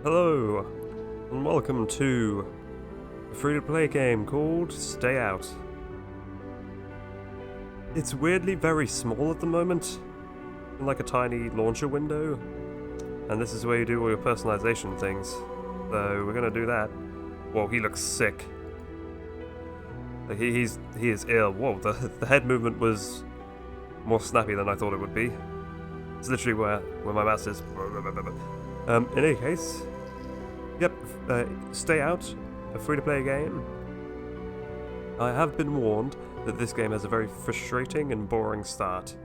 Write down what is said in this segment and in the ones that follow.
Hello, and welcome to a free-to-play game called Stay Out. It's weirdly very small at the moment, in like a tiny launcher window, and this is where you do all your personalization things. So we're gonna do that. Whoa, he looks sick. Like he is ill. Whoa, the head movement was more snappy than I thought it would be. It's literally where my mouse is. In any case, yep, Stay Out, a free-to-play game. I have been warned that this game has a very frustrating and boring start.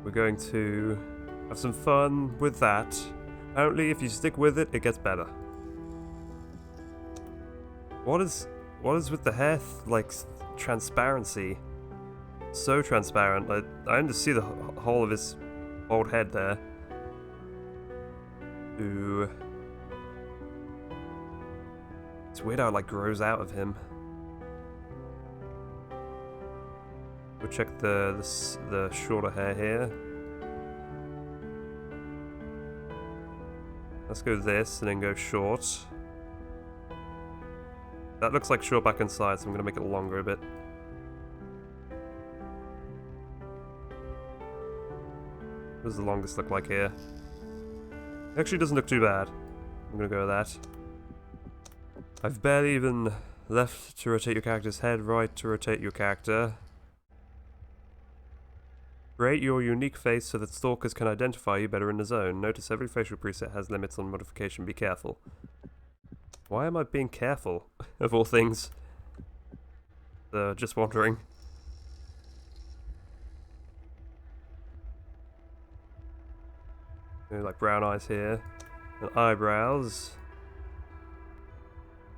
We're going to have some fun with that. Apparently, if you stick with it, it gets better. What is with the hair, like, transparency? So transparent. I can just see the whole of his old head there. Ooh. It's weird how it like grows out of him. We'll check the shorter hair here. Let's go this and then go short. That looks like short back and side, so I'm gonna make it longer a bit. What does the longest look like here? It actually doesn't look too bad. I'm gonna go with that. I've barely even left to rotate your character's head, right to rotate your character. Create your unique face so that stalkers can identify you better in the zone. Notice every facial preset has limits on modification. Be careful. Why am I being careful, of all things? Just wondering. Like brown eyes here, and eyebrows.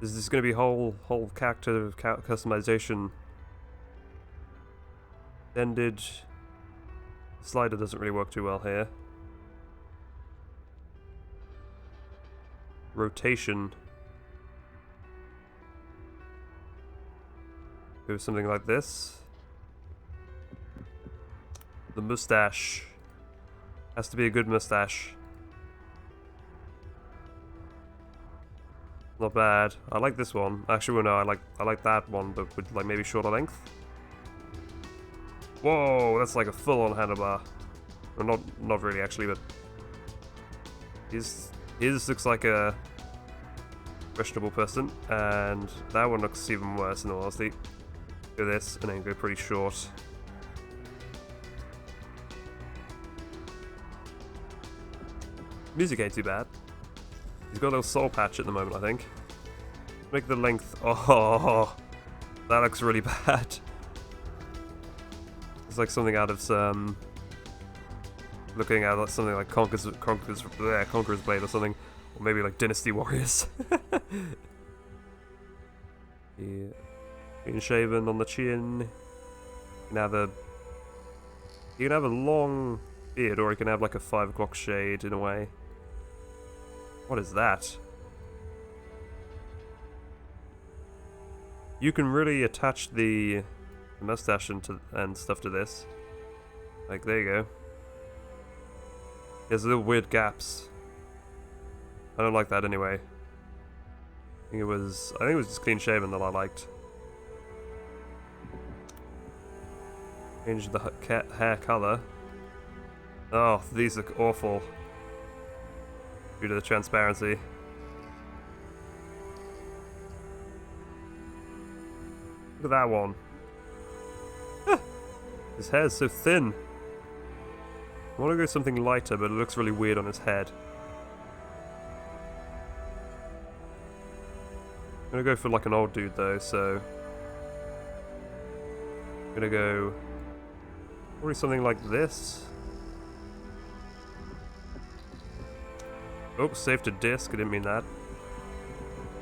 Is this going to be whole character customization? Ended. Slider doesn't really work too well here. Rotation. Do something like this. The mustache. Has to be a good mustache. Not bad. I like this one. Actually, well, no, I like that one, but with like maybe shorter length. Whoa, that's like a full-on handlebar. Well, not really actually, but his looks like a questionable person, and that one looks even worse in all honesty. Go this, and then go pretty short. Music ain't too bad. He's got a little soul patch at the moment, I think. Make the length. Oh, that looks really bad. It's like something out of some. Looking at something like Conqueror's Blade or something, or maybe like Dynasty Warriors. Yeah. Clean shaven on the chin. You can have a long beard, or you can have like a 5 o'clock shade in a way. What is that? You can really attach the mustache and stuff to this. Like, there you go. There's little weird gaps. I don't like that anyway. I think it was just clean shaven that I liked. Change the hair color. Oh, these look awful. Due to the transparency. Look at that one. His hair's so thin. I want to go something lighter, but it looks really weird on his head. I'm gonna go for like an old dude though, so I'm gonna go probably something like this. Oh, save to disk, I didn't mean that.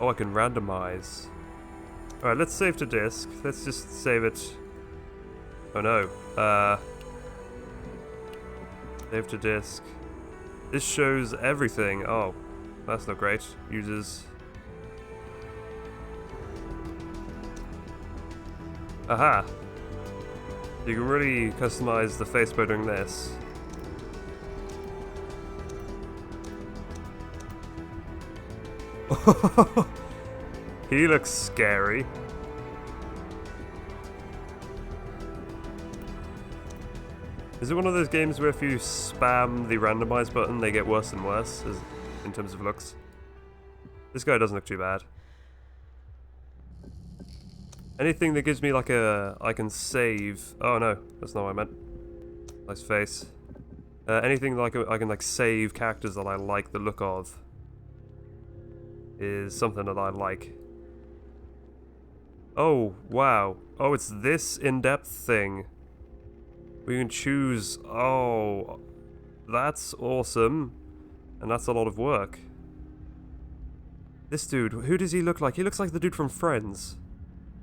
Oh, I can randomize. Alright, let's save to disk. Let's just save it. Oh no. Save to disk. This shows everything. Oh, that's not great. Uses. Aha! You can really customize the face by doing this. He looks scary. Is it one of those games where if you spam the randomize button, they get worse and worse in terms of looks? This guy doesn't look too bad. Anything that gives me like I can save. Oh no, that's not what I meant. Nice face. Anything like I can like save characters that I like the look of is something that I like. Oh wow! Oh, it's this in-depth thing. We can choose. Oh, that's awesome, and that's a lot of work. This dude, who does he look like? He looks like the dude from Friends.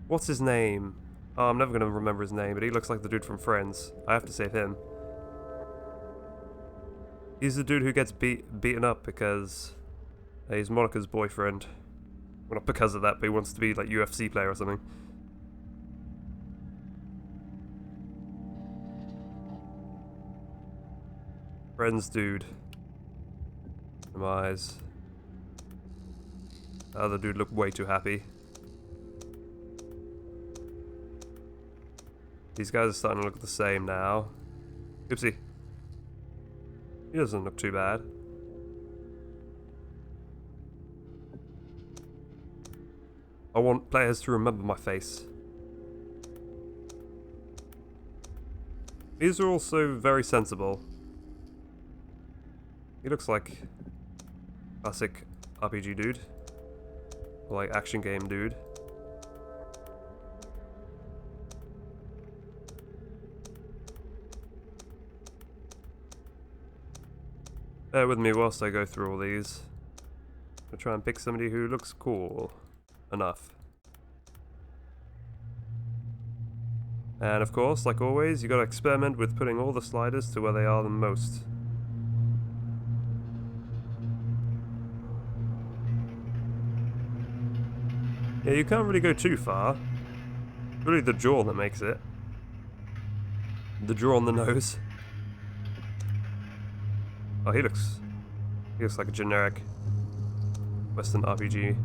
What's his name? Oh, I'm never gonna remember his name, but he looks like the dude from Friends. I have to save him. He's the dude who gets beaten up because he's Monica's boyfriend. Well, not because of that, but he wants to be like UFC player or something. Friends dude. Eyes. The other dude looked way too happy. These guys are starting to look the same now. Oopsie. He doesn't look too bad. I want players to remember my face. These are also very sensible. He looks like classic RPG dude. Or like action game dude. Bear with me whilst I go through all these. I'm gonna try and pick somebody who looks cool enough. And of course, like always, you gotta experiment with putting all the sliders to where they are the most. Yeah, you can't really go too far. It's really the jaw that makes it. The jaw on the nose. Oh, he looks like a generic Western RPG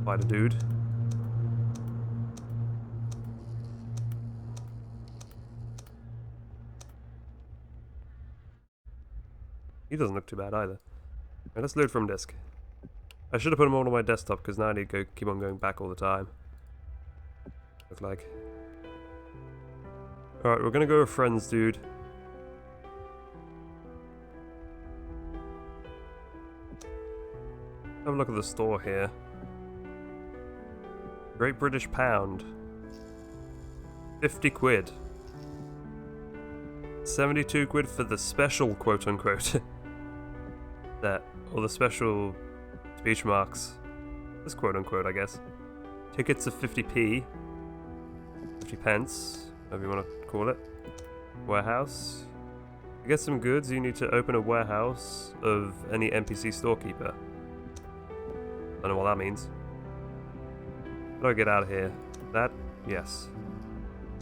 fighter dude. He doesn't look too bad either. Right, let's load from disk. I should have put him on my desktop because now I need to keep on going back all the time. Look like. Alright, we're gonna go with friends, dude. Have a look at the store here. Great British Pound. 50 quid. 72 quid for the special quote unquote. That. Or the special speech marks. This quote unquote, I guess. Tickets of 50p. 50 pence, whatever you want to call it. Warehouse. To get some goods, you need to open a warehouse of any NPC storekeeper. I don't know what that means. How do I get out of here? That? Yes.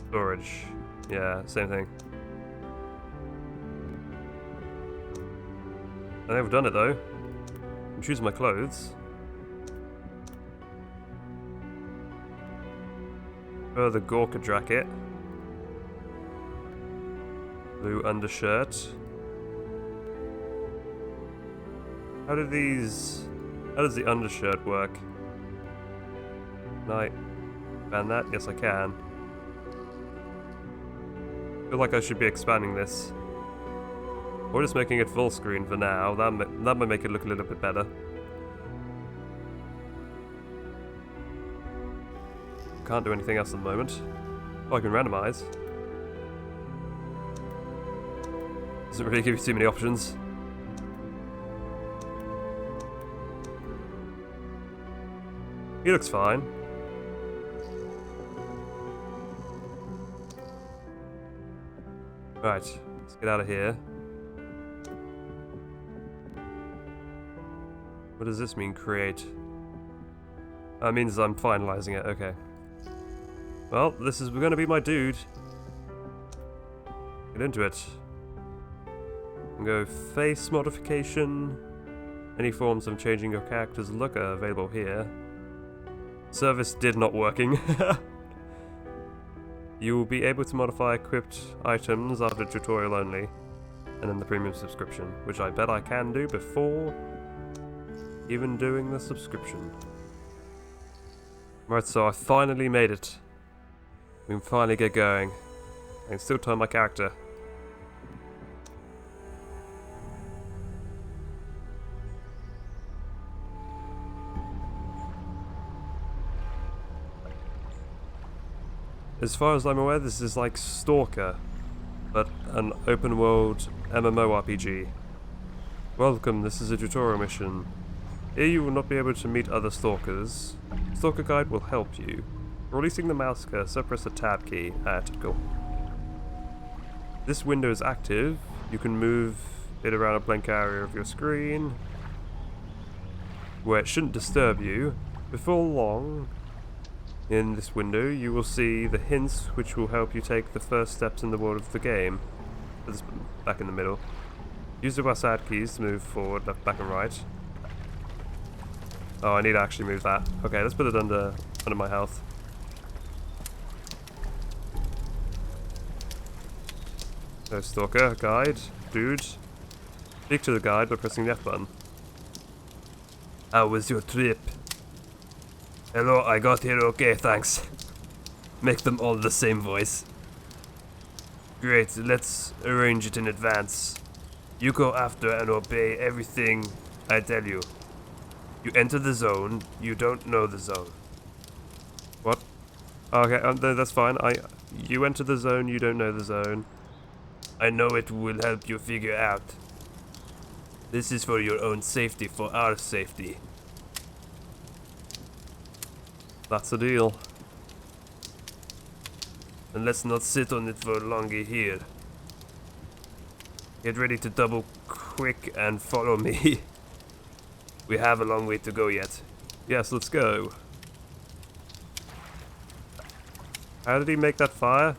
Storage. Yeah, same thing. I think I've done it though. I'm choosing my clothes. The Gorka jacket. Blue undershirt. How does the undershirt work? Can I expand that? Yes, I can. I feel like I should be expanding this. Or just making it full screen for now. That might make it look a little bit better. Can't do anything else at the moment. Oh, I can randomize. Doesn't really give you too many options. He looks fine. Right, let's get out of here. What does this mean, create? That means I'm finalizing it, okay. Well, this is going to be my dude. Get into it. And go face modification. Any forms of changing your character's look are available here. Service did not working. You will be able to modify equipped items after tutorial only, and in the premium subscription, which I bet I can do before even doing the subscription. Right, so I finally made it. We can finally get going. I can still turn my character. As far as I'm aware, this is like Stalker, but an open world MMORPG. Welcome, this is a tutorial mission. Here you will not be able to meet other Stalkers. Stalker Guide will help you. Releasing the mouse cursor, press the tab key. Typical. This window is active. You can move it around a blank area of your screen, where it shouldn't disturb you. Before long, in this window, you will see the hints which will help you take the first steps in the world of the game. Put this back in the middle. Use the WASD keys to move forward, left, back and right. Oh, I need to actually move that. Okay, let's put it under my health. So, Stalker, guide, dude. Speak to the guide by pressing the F button. How was your trip? Hello, I got here okay, thanks. Make them all the same voice. Great, let's arrange it in advance. You go after and obey everything I tell you. You enter the zone, you don't know the zone. What? Okay, that's fine. You enter the zone, you don't know the zone. I know it will help you figure out. This is for your own safety, for our safety. That's the deal. And let's not sit on it for longer here. Get ready to double quick and follow me. We have a long way to go yet. Yes, let's go. How did he make that fire?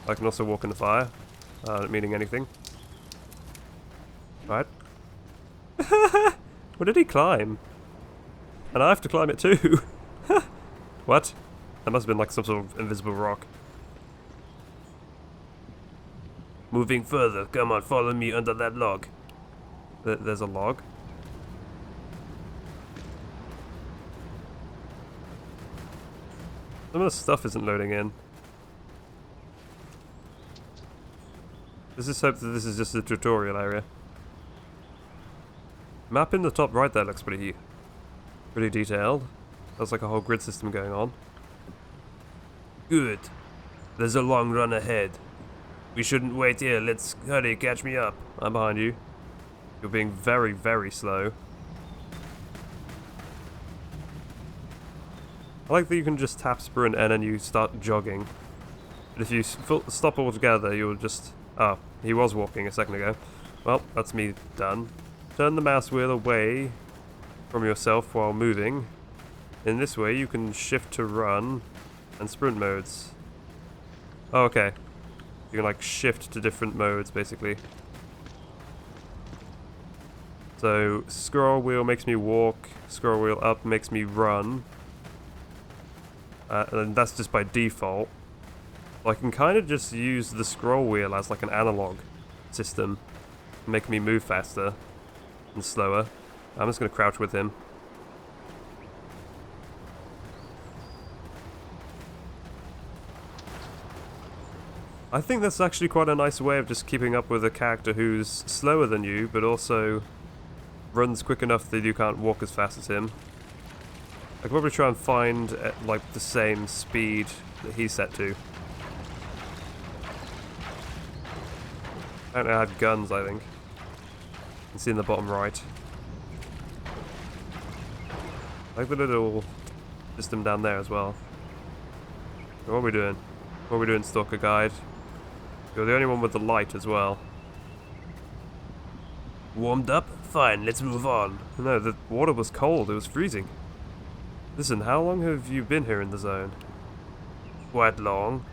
I can also walk in the fire. Not meaning anything. Right. Where did he climb? And I have to climb it too. What? That must have been like some sort of invisible rock. Moving further. Come on, follow me under that log. There's a log? Some of the stuff isn't loading in. Let's just hope that this is just a tutorial area. Map in the top right there looks pretty detailed. There's like a whole grid system going on. Good. There's a long run ahead. We shouldn't wait here. Let's hurry, catch me up. I'm behind you. You're being very, very slow. I like that you can just tap sprint and then you start jogging. But if you stop altogether, you'll just... Oh, he was walking a second ago. Well, that's me done. Turn the mouse wheel away from yourself while moving. In this way, you can shift to run and sprint modes. Oh, okay. You can like shift to different modes, basically. So, scroll wheel makes me walk, scroll wheel up makes me run. And that's just by default. So I can kind of just use the scroll wheel as like an analog system. Make me move faster and slower. I'm just going to crouch with him. I think that's actually quite a nice way of just keeping up with a character who's slower than you, but also runs quick enough that you can't walk as fast as him. I could probably try and find like the same speed that he's set to. I don't know, I have guns, I think. You can see in the bottom right. I like the little system down there as well. So what are we doing? What are we doing, Stalker Guide? You're the only one with the light as well. Warmed up? Fine, let's move on. No, the water was cold, it was freezing. Listen, how long have you been here in the zone? Quite long.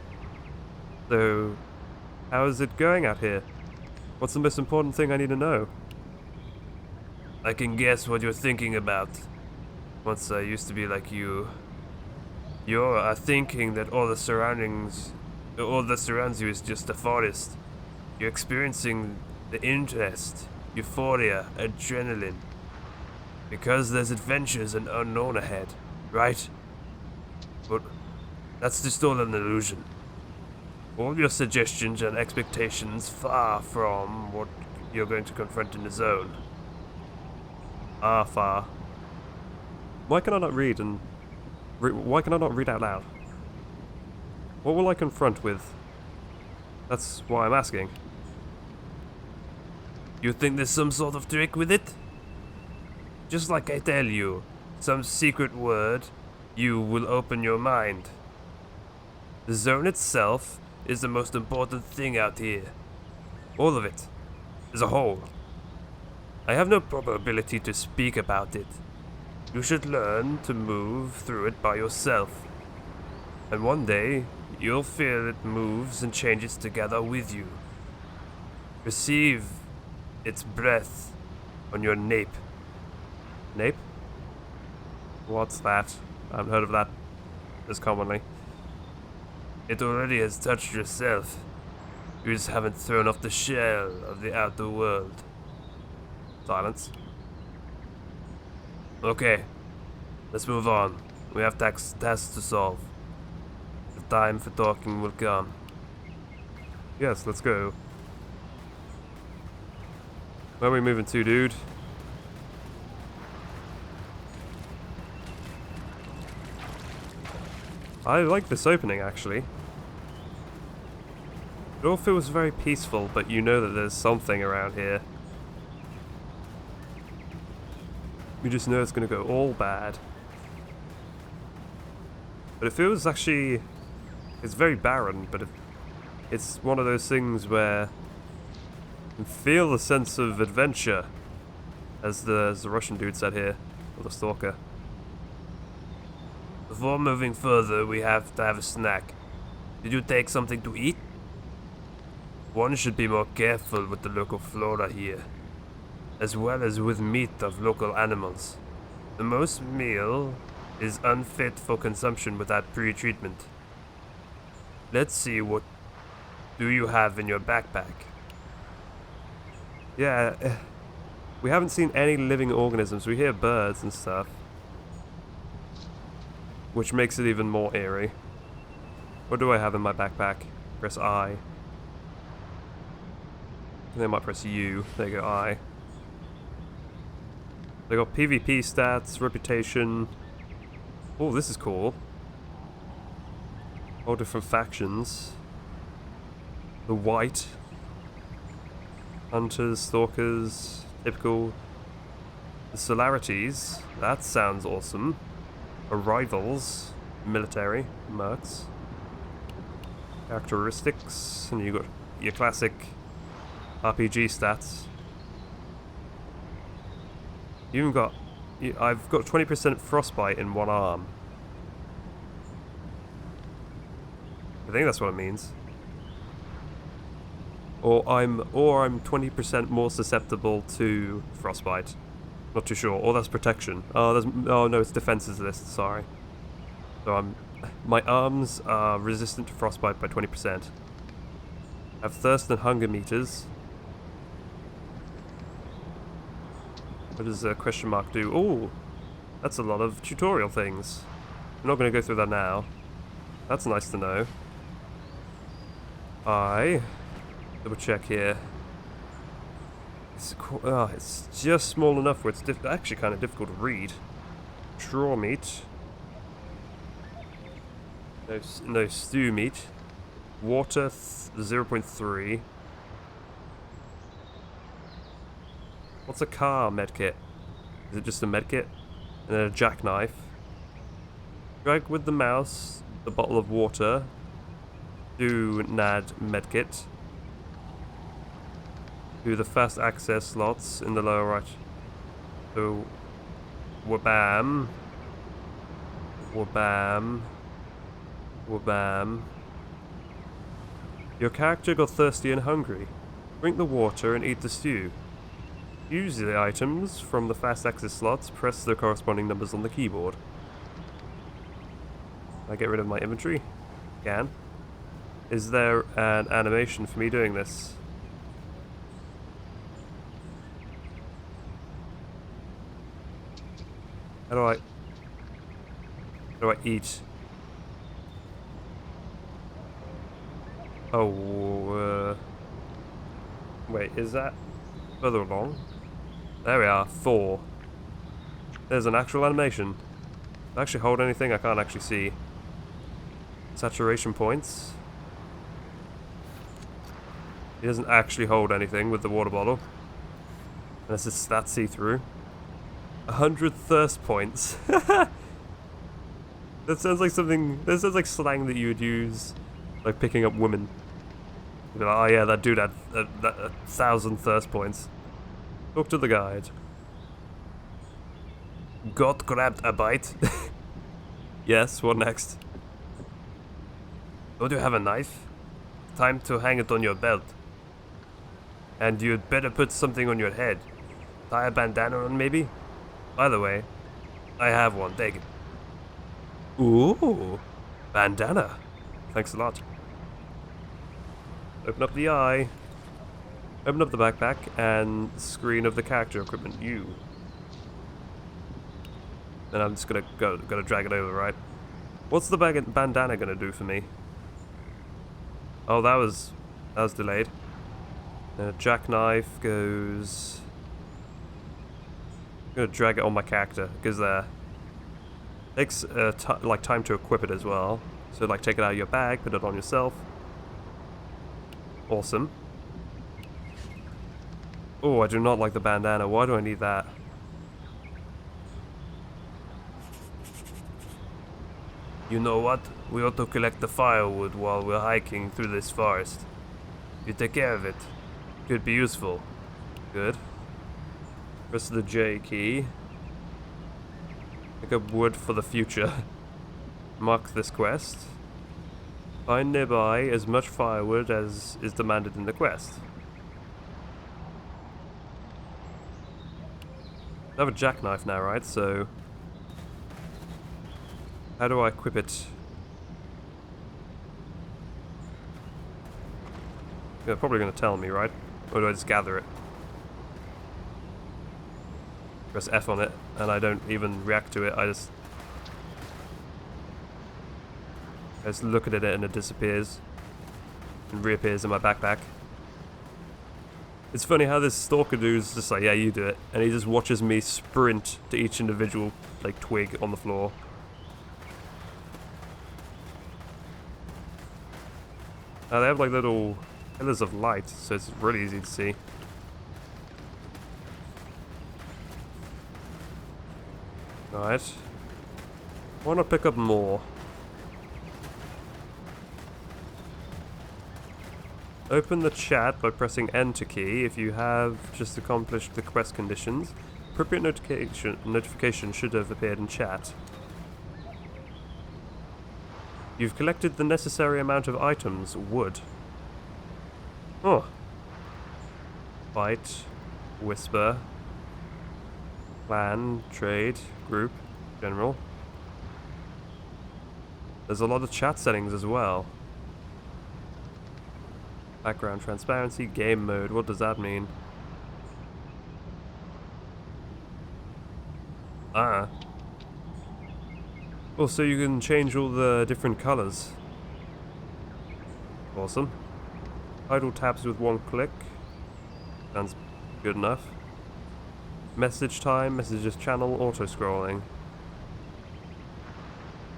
So, how is it going out here? What's the most important thing I need to know? I can guess what you're thinking about. Once I used to be like you. You're thinking that all that surrounds you is just a forest. You're experiencing the interest, euphoria, adrenaline. Because there's adventures and unknown ahead, right? But that's just all an illusion. All your suggestions and expectations far from what you're going to confront in the zone. Far. Why can I not read and... why can I not read out loud? What will I confront with? That's why I'm asking. You think there's some sort of trick with it? Just like I tell you, some secret word, you will open your mind. The zone itself is the most important thing out here. All of it, as a whole. I have no proper ability to speak about it. You should learn to move through it by yourself. And one day, you'll feel it moves and changes together with you. Receive its breath on your nape. Nape? What's that? I haven't heard of that as commonly. It already has touched yourself. You just haven't thrown off the shell of the outer world. Silence. Okay, let's move on. We have tasks to solve. The time for talking will come. Yes, let's go. Where are we moving to, dude? I like this opening, actually. It all feels very peaceful, but you know that there's something around here. You just know it's going to go all bad. But it feels actually... it's very barren, but it's one of those things where you can feel the sense of adventure, as the Russian dude said here, or the Stalker. Before moving further, we have to have a snack. Did you take something to eat? One should be more careful with the local flora here, as well as with meat of local animals. The most meal is unfit for consumption without pre-treatment. Let's see, what do you have in your backpack? Yeah, we haven't seen any living organisms. We hear birds and stuff, which makes it even more eerie. What do I have in my backpack? Press I. And then I might press U. There you go, I. They got PvP stats, reputation. Oh, this is cool. All different factions. The white. Hunters, stalkers, typical. The solarities. That sounds awesome. Arrivals, military, mercs. Characteristics, and you got your classic RPG stats. You even got... I've got 20% frostbite in one arm. I think that's what it means. Or I'm 20% more susceptible to frostbite. Not too sure. Or that's protection. Oh, no, it's defenses list. Sorry. So my arms are resistant to frostbite by 20%. I have thirst and hunger meters. What does a question mark do? Oh, that's a lot of tutorial things. I'm not going to go through that now. That's nice to know. Double check here. It's just small enough where it's actually kind of difficult to read. Straw meat. No stew meat. Water 0.3. What's a car medkit? Is it just a medkit? And then a jackknife. Drag with the mouse the bottle of water. Do NAD medkit. Do the fast access slots in the lower right. So, wabam. Wabam. Wabam. Your character got thirsty and hungry. Drink the water and eat the stew. Use the items from the fast access slots, press the corresponding numbers on the keyboard. I get rid of my inventory? Can. Is there an animation for me doing this? How do I eat? Oh, wait, is that further along? There we are, 4. There's an actual animation. Do I actually hold anything? I can't actually see. Saturation points. He doesn't actually hold anything with the water bottle. Unless it's that see-through. 100 thirst points. That sounds like something... That sounds like slang that you would use, like picking up women. You'd be like, oh yeah, that dude had 1,000 thirst points. Talk to the guide. Got grabbed a bite. Yes, what next? Don't you have a knife? Time to hang it on your belt. And you'd better put something on your head. Tie a bandana on, maybe? By the way, I have one. Take it. Ooh, bandana. Thanks a lot. Open up the eye. Open up the backpack and screen of the character equipment. You. And I'm just gonna drag it over, right? What's the bandana gonna do for me? Oh, that was delayed. Jackknife goes. I'm gonna drag it on my character because takes like time to equip it as well. So like take it out of your bag, put it on yourself. Awesome. Oh, I do not like the bandana. Why do I need that? You know what? We ought to collect the firewood while we're hiking through this forest. You take care of it. Could be useful. Good. Press the J key. Pick up wood for the future. Mark this quest. Find nearby as much firewood as is demanded in the quest. I have a jackknife now, right? So how do I equip it? They're probably going to tell me, right? Or do I just gather it? Press F on it, and I don't even react to it. I just look at it and it disappears. And reappears in my backpack. It's funny how this stalker dude's just like, yeah, you do it. And he just watches me sprint to each individual, like, twig on the floor. They have like little pillars of light, so it's really easy to see. Alright. Why not pick up more? Open the chat by pressing Enter key if you have just accomplished the quest conditions. Appropriate notification should have appeared in chat. You've collected the necessary amount of items. Wood. Oh. Fight. Whisper. Plan. Trade. Group. General. There's a lot of chat settings as well. Background transparency. Game mode. What does that mean? Ah. Also, you can change all the different colors. Awesome. Idle tabs with one click. Sounds good enough. Message time, messages channel, auto-scrolling.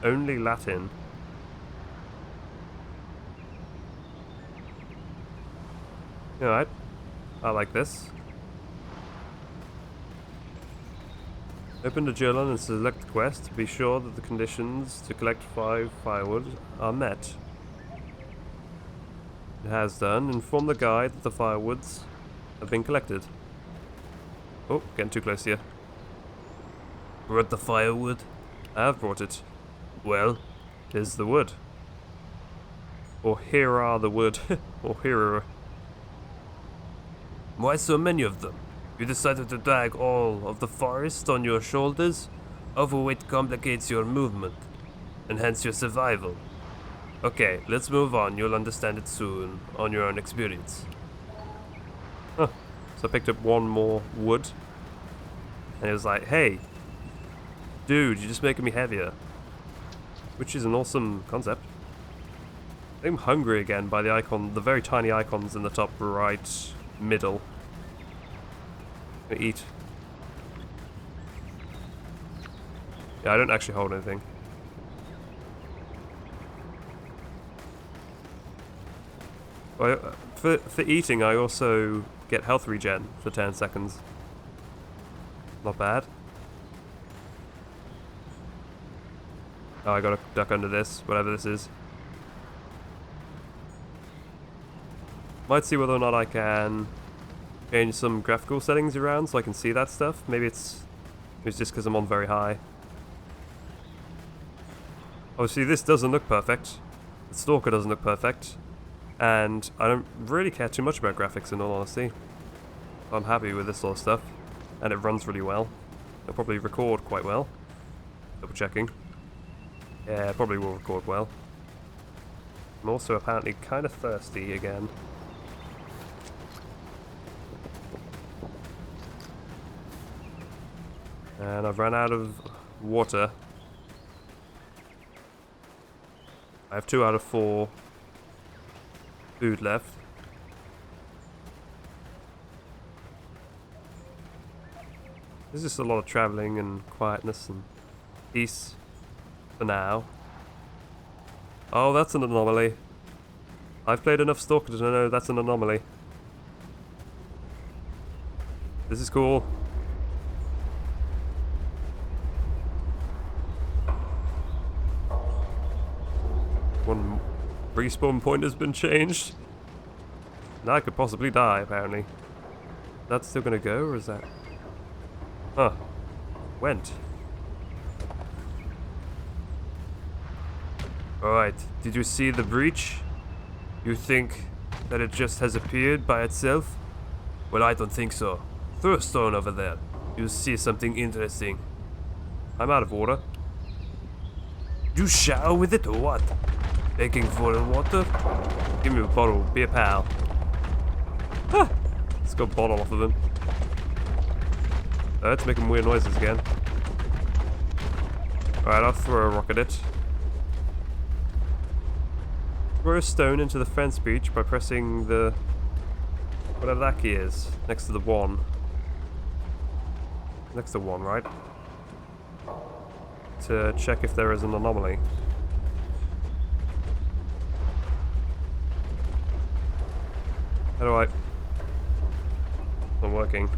Only Latin. Alright. I like this. Open the journal and select quest to be sure that the conditions to collect 5 firewood are met. It has done. Inform the guide that the firewoods have been collected. Oh, getting too close here. Brought the firewood? I have brought it. Well, here's the wood. Or here are the wood. Or here are... Why so many of them? You decided to drag all of the forest on your shoulders? Overweight complicates your movement, and hence your survival. Okay, let's move on. You'll understand it soon, on your own experience. Huh. So I picked up one more wood, and it was like, hey, dude, you're just making me heavier. Which is an awesome concept. I'm hungry again by the icon, the very tiny icons in the top right middle. Eat. Yeah, I don't actually hold anything. For eating, I also get health regen for 10 seconds. Not bad. Oh, I gotta duck under this, whatever this is. Might see whether or not I can change some graphical settings around so I can see that stuff. Maybe it's just because I'm on very high. Obviously, this doesn't look perfect. The Stalker doesn't look perfect. And I don't really care too much about graphics, in all honesty. I'm happy with this sort of stuff. And it runs really well. It'll probably record quite well. Double checking. Yeah, it probably will record well. I'm also apparently kind of thirsty again. And I've run out of water. I have 2 out of 4 food left. There's just a lot of travelling and quietness and peace for now. Oh, that's an anomaly. I've played enough Stalker to know that's an anomaly. This is cool. One respawn point has been changed. Now I could possibly die, apparently. That's still gonna go, or is that... Huh. Went. Alright, did you see the breach? You think that it just has appeared by itself? Well, I don't think so. Throw a stone over there. You'll see something interesting. I'm out of water. You shower with it or what? Begging for water? Give me a bottle, be a pal. Huh. Let's go bottle off of him. It's making weird noises again. Alright, I'll throw a rock at it. Throw a stone into the fence breach by pressing the... whatever that key is, next to the 1. Next to 1, right? To check if there is an anomaly. How do I... Not working.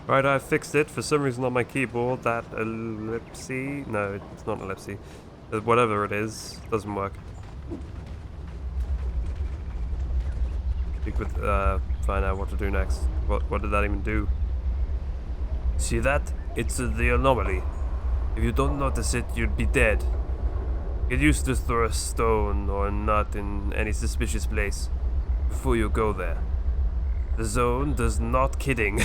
Right, I fixed it. For some reason on my keyboard, that ellipse... No, it's not ellipse. Whatever it is, doesn't work. We could find out what to do next. What did that even do? See that? It's the anomaly. If you don't notice it, you'd be dead. Get used to throw a stone or a nut in any suspicious place before you go there. The zone does not kidding.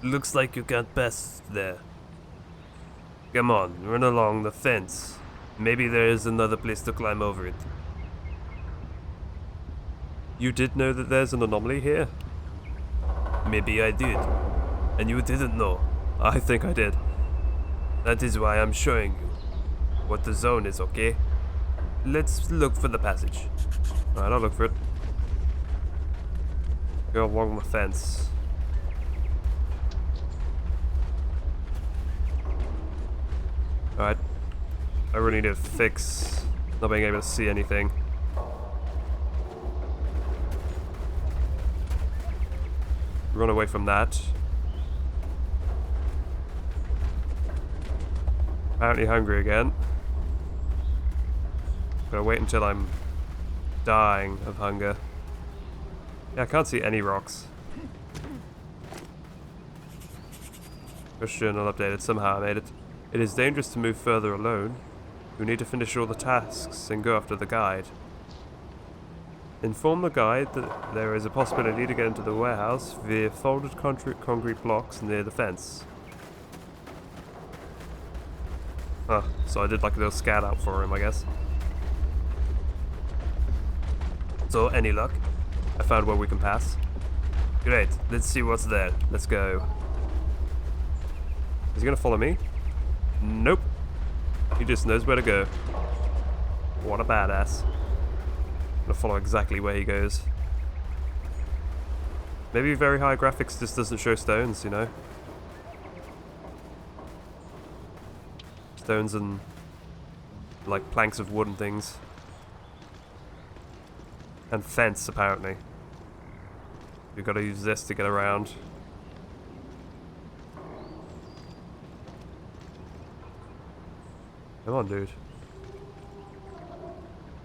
Looks like you can't pass there. Come on, run along the fence. Maybe there is another place to climb over it. You did know that there's an anomaly here? Maybe I did. And you didn't know. I think I did. That is why I'm showing you what the zone is, okay? Let's look for the passage. Alright, I'll look for it. Go along the fence. Alright. I really need to fix not being able to see anything. Run away from that. Apparently hungry again. Gotta wait until I'm dying of hunger. Yeah, I can't see any rocks. Push journal updated. Somehow I made it. It is dangerous to move further alone. You need to finish all the tasks and go after the guide. Inform the guide that there is a possibility to get into the warehouse via folded concrete blocks near the fence. Huh, so I did like a little scout out for him, I guess. So, any luck? I found where we can pass. Great, let's see what's there. Let's go. Is he gonna follow me? Nope. He just knows where to go. What a badass. I'm gonna follow exactly where he goes. Maybe very high graphics just doesn't show stones, you know? Stones and like planks of wood and things. And fence, apparently. We've got to use this to get around. Come on, dude.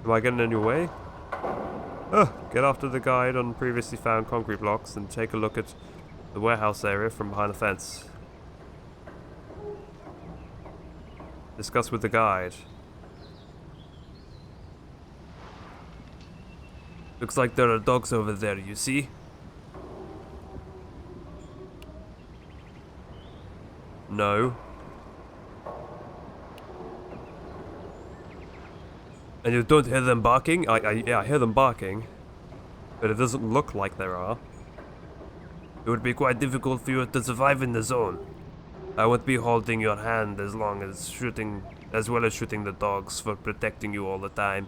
Am I getting in your way? Oh, get after the guide on previously found concrete blocks and take a look at the warehouse area from behind the fence. Discuss with the guide. Looks like there are dogs over there, you see? No. And you don't hear them barking? Yeah, I hear them barking. But it doesn't look like there are. It would be quite difficult for you to survive in the zone. I won't be holding your hand as long as as well as shooting the dogs for protecting you all the time.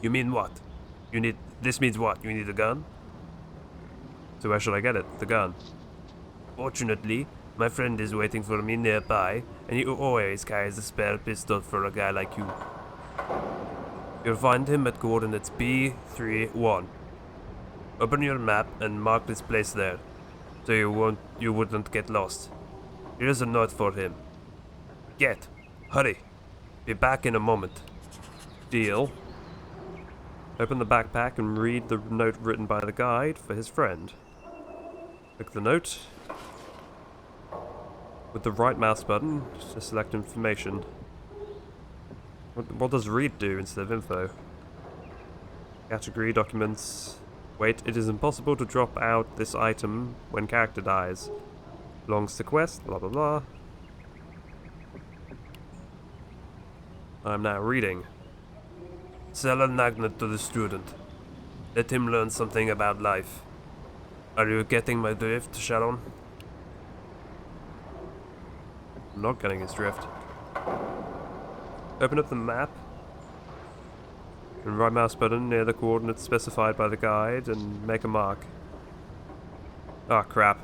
You mean what? This means what? You need a gun? So where should I get it? The gun. Fortunately, my friend is waiting for me nearby, and he always carries a spare pistol for a guy like you. You'll find him at coordinates B31. Open your map and mark this place there, so you wouldn't get lost. Here's a note for him. Get. Hurry. Be back in a moment. Deal. Open the backpack and read the note written by the guide for his friend. Click the note. With the right mouse button, just select information. What does read do instead of info? Category, documents. Wait, it is impossible to drop out this item when character dies. Belongs to quest, blah blah blah. I'm now reading. Sell a magnet to the student. Let him learn something about life. Are you getting my drift, Sharon? I'm not getting his drift. Open up the map. And right mouse button near the coordinates specified by the guide and make a mark. Ah, crap.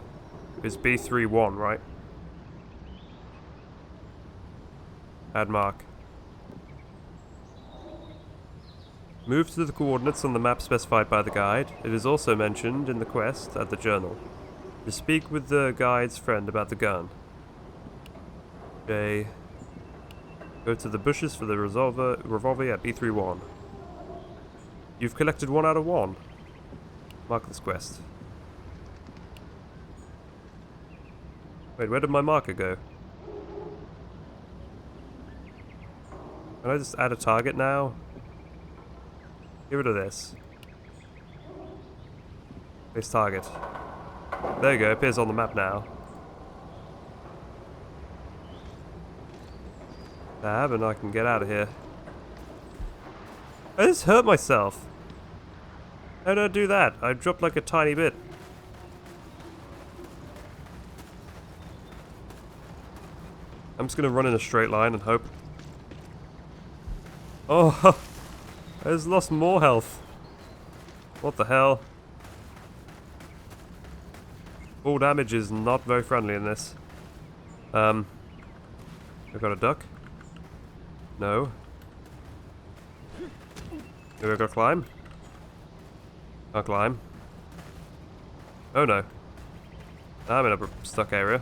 It's B31, right? Add mark. Move to the coordinates on the map specified by the guide. It is also mentioned in the quest at the journal. To speak with the guide's friend about the gun. Okay. Go to the bushes for the revolver at B31. You've collected 1 out of 1. Mark this quest. Wait, where did my marker go? Can I just add a target now? Get rid of this. Place target. There you go, it appears on the map now. Tab, and I can get out of here. I just hurt myself. How did I do that? I dropped like a tiny bit. I'm just gonna run in a straight line and hope. Oh, I just lost more health. What the hell? Full damage is not very friendly in this. I've got a duck. No. Do I go climb? I'll climb. Oh no. I'm in a stuck area.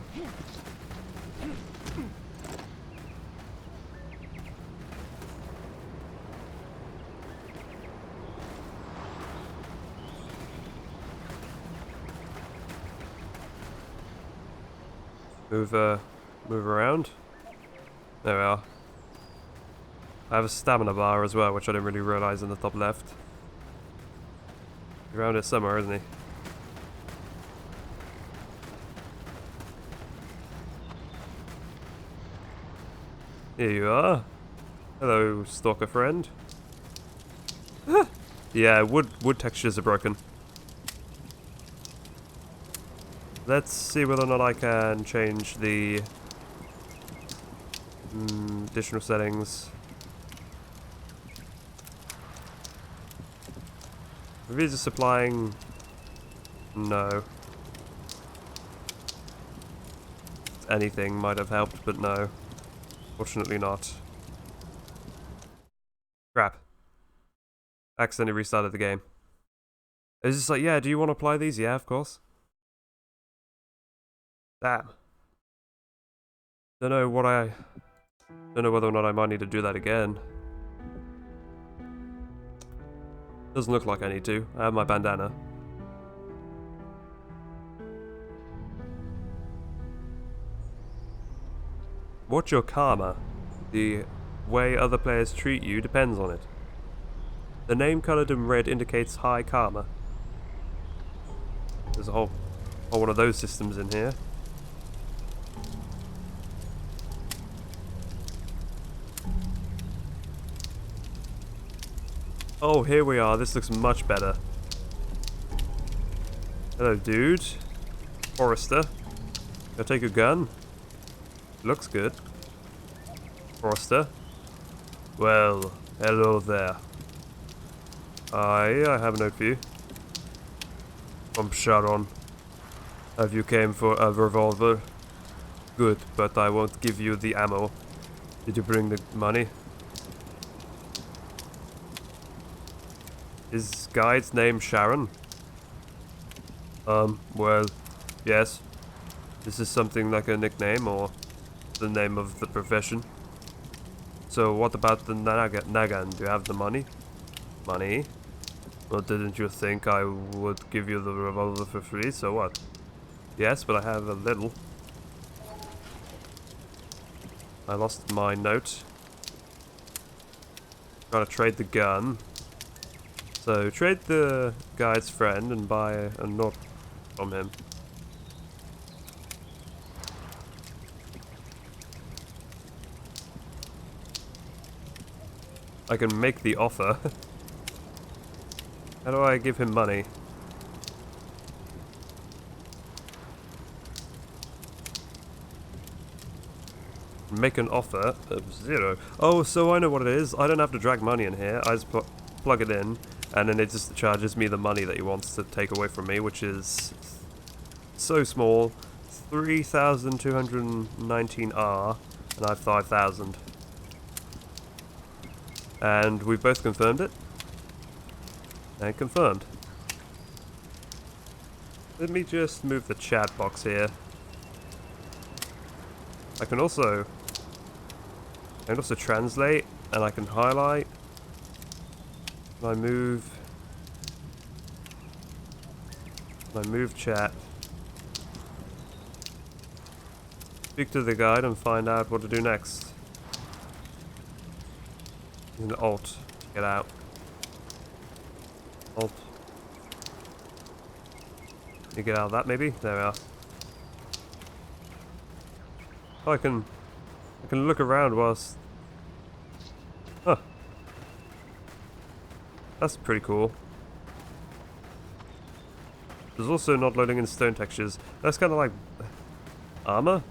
Move around. There we are. I have a stamina bar as well, which I didn't really realise in the top left. He's around here somewhere, isn't he? Here you are. Hello, Stalker friend. Yeah, wood textures are broken. Let's see whether or not I can change the additional settings. Visa supplying. No. Anything might have helped, but no. Fortunately not. Crap. Accidentally restarted the game. It's just like, yeah, do you want to apply these? Yeah, of course. Damn. Don't know whether or not I might need to do that again. Doesn't look like I need to. I have my bandana. What's your karma? The way other players treat you depends on it. The name colored in red indicates high karma. There's a whole one of those systems in here. Oh, here we are. This looks much better. Hello, dude. Forester. Can I take your gun? Looks good. Forester. Well, hello there. I have a note for you. I'm Sharon. Have you came for a revolver? Good, but I won't give you the ammo. Did you bring the money? Is guide's name Sharon? Well, yes. This is something like a nickname or the name of the profession. So what about the Nagan? Do you have the money? Money? Well, didn't you think I would give you the revolver for free? So what? Yes, but I have a little. I lost my note. Gotta trade the gun. So trade the guide's friend and buy a note from him. I can make the offer. How do I give him money? Make an offer of 0. Oh, so I know what it is. I don't have to drag money in here. I just plug it in, and then it just charges me the money that he wants to take away from me, which is so small. 3,219R, and I have 5,000. And we've both confirmed it. And confirmed. Let me just move the chat box here. I can also translate, and I can highlight. I move chat. Speak to the guide and find out what to do next. Use an alt to get out. Alt. You get out of that maybe? There we are. Oh, I can look around whilst... Huh. That's pretty cool. There's also not loading in stone textures. That's kind of like armor.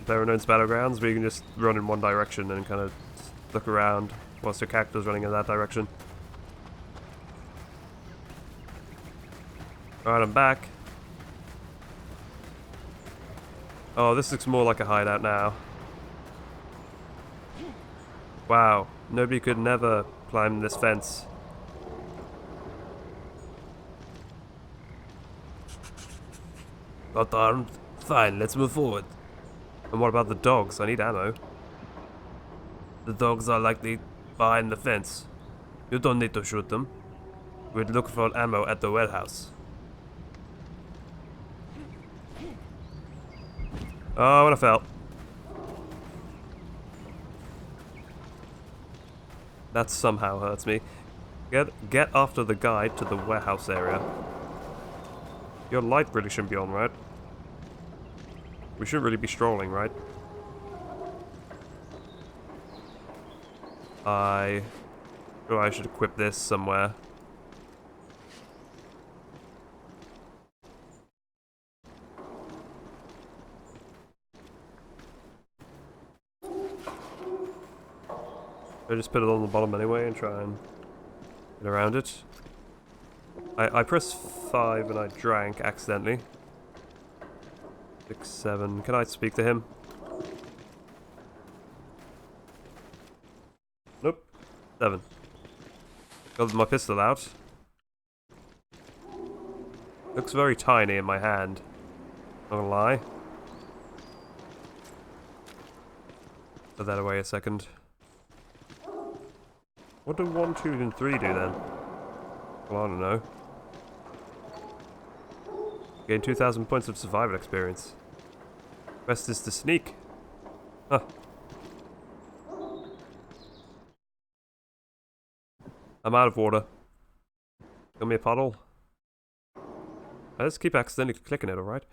Baranone's Battlegrounds, where you can just run in one direction and kind of look around whilst your character's running in that direction. Alright, I'm back. Oh, this looks more like a hideout now. Wow, nobody could never climb this fence. Got armed? Fine, let's move forward. And what about the dogs? I need ammo. The dogs are likely behind the fence. You don't need to shoot them. We'd look for ammo at the warehouse. Oh, and I fell. That somehow hurts me. Get after the guide to the warehouse area. Your light really shouldn't be on, right? We shouldn't really be strolling, right? I should equip this somewhere. I just put it on the bottom anyway and try and get around it. I pressed 5 and I drank accidentally. 6, 7. Can I speak to him? Nope. 7. Got my pistol out. Looks very tiny in my hand. Not gonna lie. Put that away a second. What do 1, 2, and 3 do then? Well, I don't know. Gain 2,000 points of survival experience. Quest is to sneak. Huh. I'm out of water. Got me a puddle. I just keep accidentally clicking it, alright?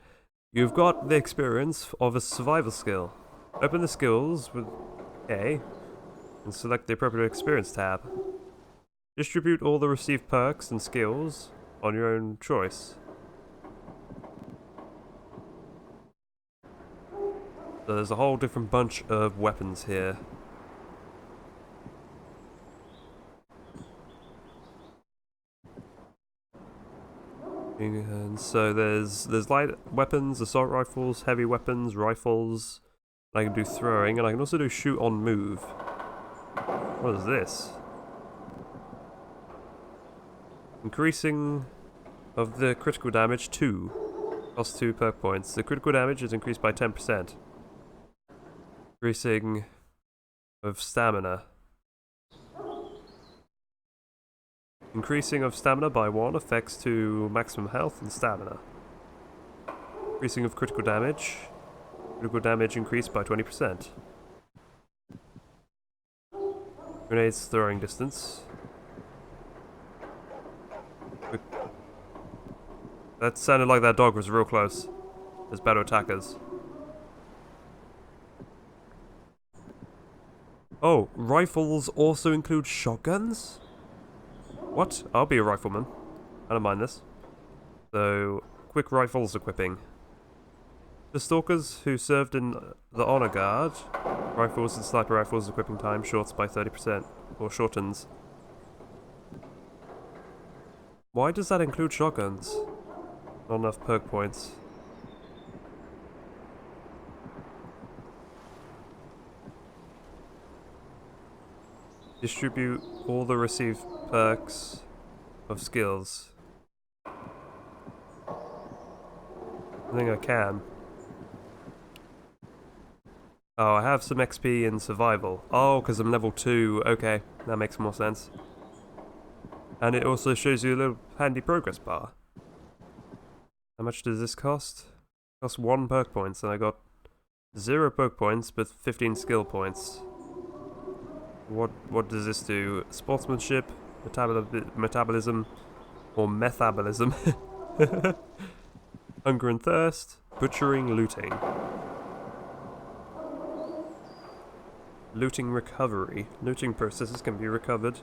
You've got the experience of a survival skill. Open the skills with A and select the appropriate experience tab. Distribute all the received perks and skills on your own choice. So there's a whole different bunch of weapons here. And so there's light weapons, assault rifles, heavy weapons, rifles. I can do throwing, and I can also do shoot on move. What is this? Increasing of the critical damage 2. Cost 2 perk points. The critical damage is increased by 10%. Increasing of stamina. Increasing of stamina by 1 affects to maximum health and stamina. Increasing of critical damage. Critical damage increased by 20%. Grenades throwing distance. That sounded like that dog was real close. There's better attackers. Oh, rifles also include shotguns? What? I'll be a rifleman. I don't mind this. So, quick rifles equipping. The Stalkers who served in the Honor Guard, rifles and sniper rifles equipping time shorts by 30%, or shortens. Why does that include shotguns? Not enough perk points. Distribute all the received perks of skills. I think I can. Oh, I have some XP in survival. Oh, because I'm level 2. Okay, that makes more sense. And it also shows you a little handy progress bar. How much does this cost? It costs 1 perk points, and I got 0 poke points, but 15 skill points. What does this do? Sportsmanship, metabolism, or metabolism? Hunger and thirst, butchering, looting. Looting recovery. Looting processes can be recovered,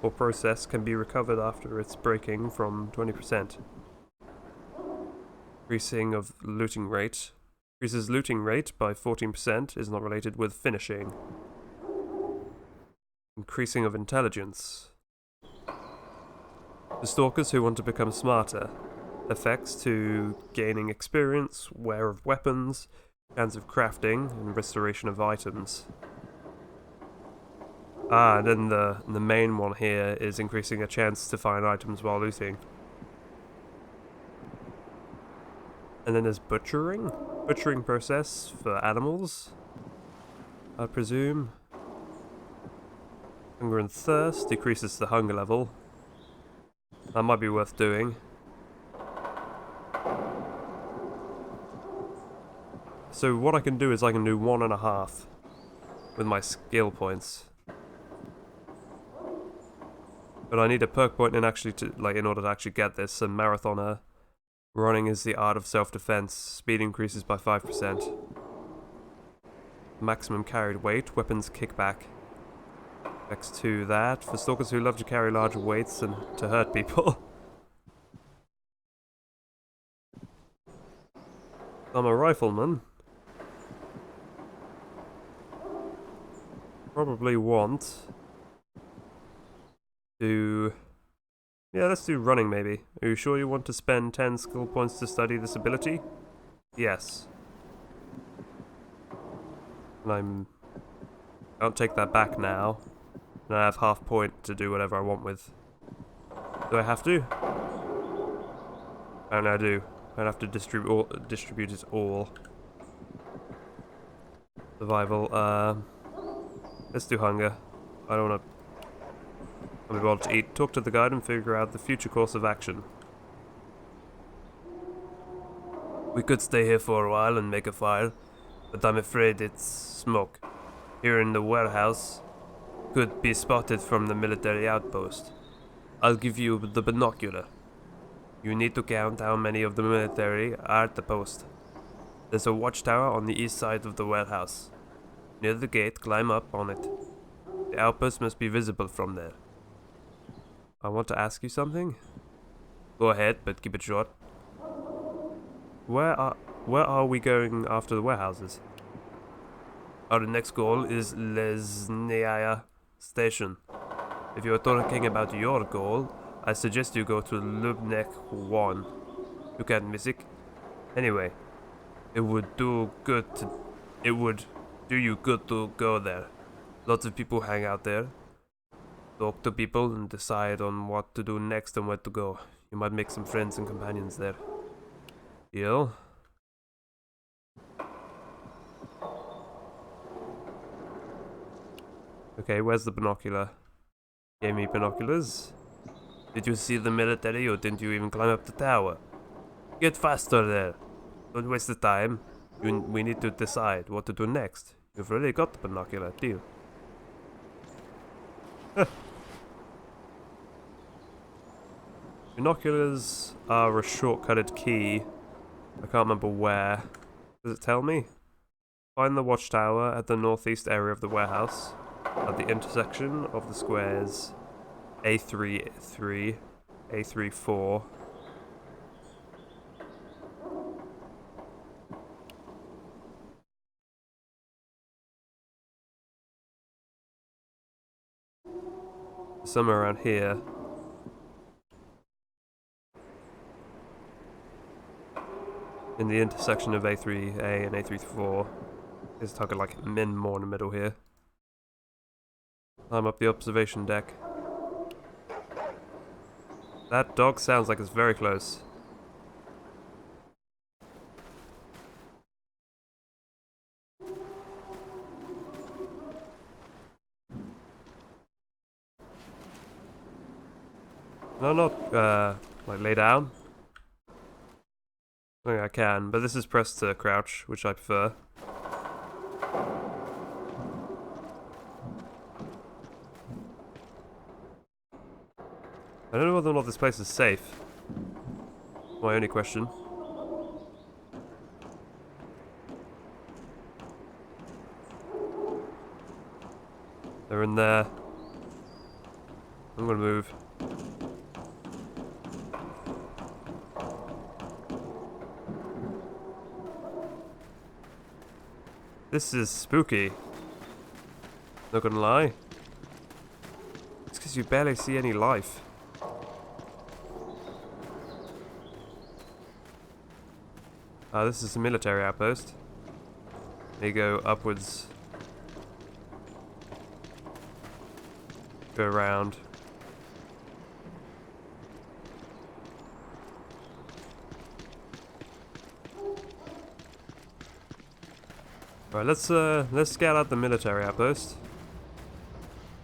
or process can be recovered after its breaking from 20%. Increasing of looting rate. Increases looting rate by 14%, is not related with finishing. Increasing of intelligence. The Stalkers who want to become smarter. Effects to gaining experience, wear of weapons, chance of crafting, and restoration of items. And then the main one here is increasing a chance to find items while looting. And then there's butchering. Butchering process for animals, I presume. Hunger and thirst decreases the hunger level. That might be worth doing. So what I can do is I can do 1.5 with my skill points. But I need a perk point in order to actually get this. A marathoner. Running is the art of self-defense. Speed increases by 5%. Maximum carried weight. Weapons kickback. Next to that, for stalkers who love to carry larger weights and to hurt people. I'm a rifleman. Probably want to... Yeah, let's do running maybe. Are you sure you want to spend 10 skill points to study this ability? Yes. And I'll take that back now. And I have half point to do whatever I want with. Do I have to? And I do. I have to distribute it all. Survival, let's do hunger. I don't want to... I'll be able to eat, talk to the guide and figure out the future course of action. We could stay here for a while and make a fire, but I'm afraid it's smoke. Here in the warehouse, could be spotted from the military outpost. I'll give you the binocular. You need to count how many of the military are at the post. There's a watchtower on the east side of the warehouse. Near the gate, climb up on it. The outpost must be visible from there. I want to ask you something. Go ahead, but keep it short. Where are we going after the warehouses? Our next goal is Lesnaya Station. If you are talking about your goal, I suggest you go to Lubnek 1. You can't miss it. Anyway, it would do you good to go there. Lots of people hang out there. Talk to people and decide on what to do next and where to go. You might make some friends and companions there. Deal? Okay, where's the binocular? Gave me binoculars. Did you see the military or didn't you even climb up the tower? Get faster there. Don't waste the time. We need to decide what to do next. You've already got the binocular, deal. Binoculars are a shortcutted key. I can't remember where. Does it tell me? Find the watchtower at the northeast area of the warehouse, at the intersection of the squares A3-3, A3-4. Somewhere around here. In the intersection of A3A and A34. Let's talk like more in the middle here. I'm up the observation deck. That dog sounds like it's very close. No, not, like lay down. I think I can, but this is pressed to crouch, which I prefer. I don't know whether or not this place is safe. My only question. They're in there. I'm gonna move. This is spooky. Not gonna lie. It's because you barely see any life. This is a military outpost. They go upwards. Go around. Right, let's scout out the military outpost.